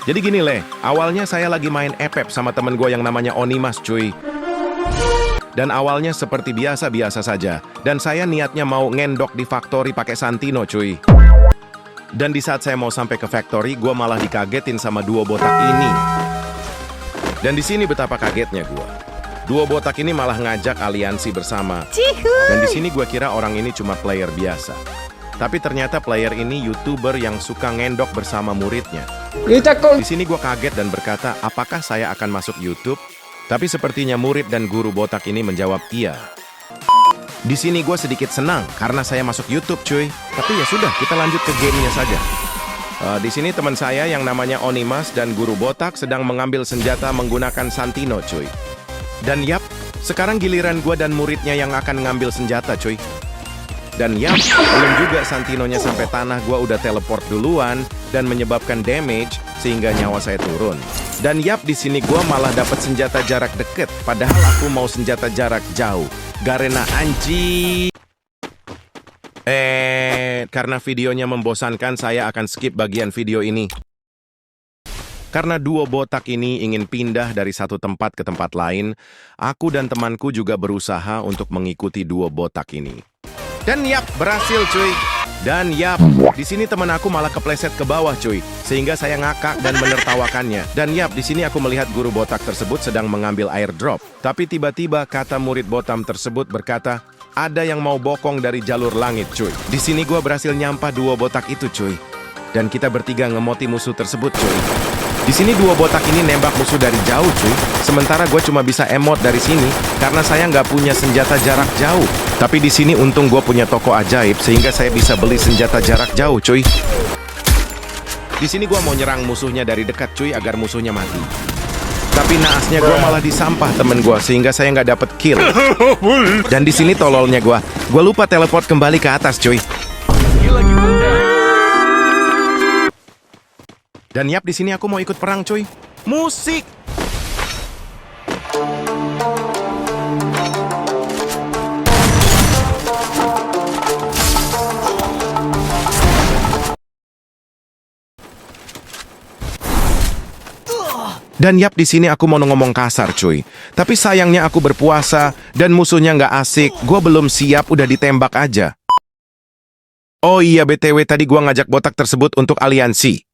Jadi gini Le, awalnya saya lagi main epep sama temen gue yang namanya Onimas cuy. Dan awalnya seperti biasa-biasa saja. Dan saya niatnya mau ngendok di factory pakai Santino cuy. Dan di saat saya mau sampai ke factory, gue malah dikagetin sama dua botak ini. Dan di sini betapa kagetnya gue. Dua botak ini malah ngajak aliansi bersama. Dan di sini gue kira orang ini cuma player biasa. Tapi ternyata player ini YouTuber yang suka ngendok bersama muridnya. Di sini gue kaget dan berkata, apakah saya akan masuk YouTube? Tapi sepertinya murid dan guru botak ini menjawab iya. Di sini gue sedikit senang karena saya masuk YouTube cuy. Tapi ya sudah, kita lanjut ke gamenya saja. Di sini teman saya yang namanya Onimas dan guru botak sedang mengambil senjata menggunakan Santino cuy. Dan yap, sekarang giliran gue dan muridnya yang akan ngambil senjata cuy. Dan yap, belum juga Santinonya sampai tanah, gue udah teleport duluan dan menyebabkan damage sehingga nyawa saya turun. Dan yap, di sini gue malah dapat senjata jarak deket, padahal aku mau senjata jarak jauh. Garena anji. Karena videonya membosankan, saya akan skip bagian video ini. Karena dua botak ini ingin pindah dari satu tempat ke tempat lain, aku dan temanku juga berusaha untuk mengikuti dua botak ini. Dan yap, berhasil cuy. Dan yap, di sini teman aku malah kepleset ke bawah cuy, sehingga saya ngakak dan menertawakannya. Dan yap, di sini aku melihat guru botak tersebut sedang mengambil airdrop. Tapi tiba-tiba kata murid botam tersebut berkata, ada yang mau bokong dari jalur langit cuy. Di sini gua berhasil nyampah dua botak itu cuy. Dan kita bertiga ngemoti musuh tersebut cuy. Di sini dua botak ini nembak musuh dari jauh cuy. Sementara gue cuma bisa emot dari sini karena saya nggak punya senjata jarak jauh. Tapi di sini untung gue punya toko ajaib sehingga saya bisa beli senjata jarak jauh cuy. Di sini gue mau nyerang musuhnya dari dekat cuy agar musuhnya mati. Tapi naasnya gue malah disampah temen gue sehingga saya nggak dapet kill. Dan di sini tololnya gue lupa teleport kembali ke atas cuy. Dan yap, di sini aku mau ikut perang cuy. Musik. Dan yap, di sini aku mau ngomong kasar cuy. Tapi sayangnya aku berpuasa dan musuhnya nggak asik. Gue belum siap, udah ditembak aja. Oh iya, BTW tadi gua ngajak botak tersebut untuk aliansi.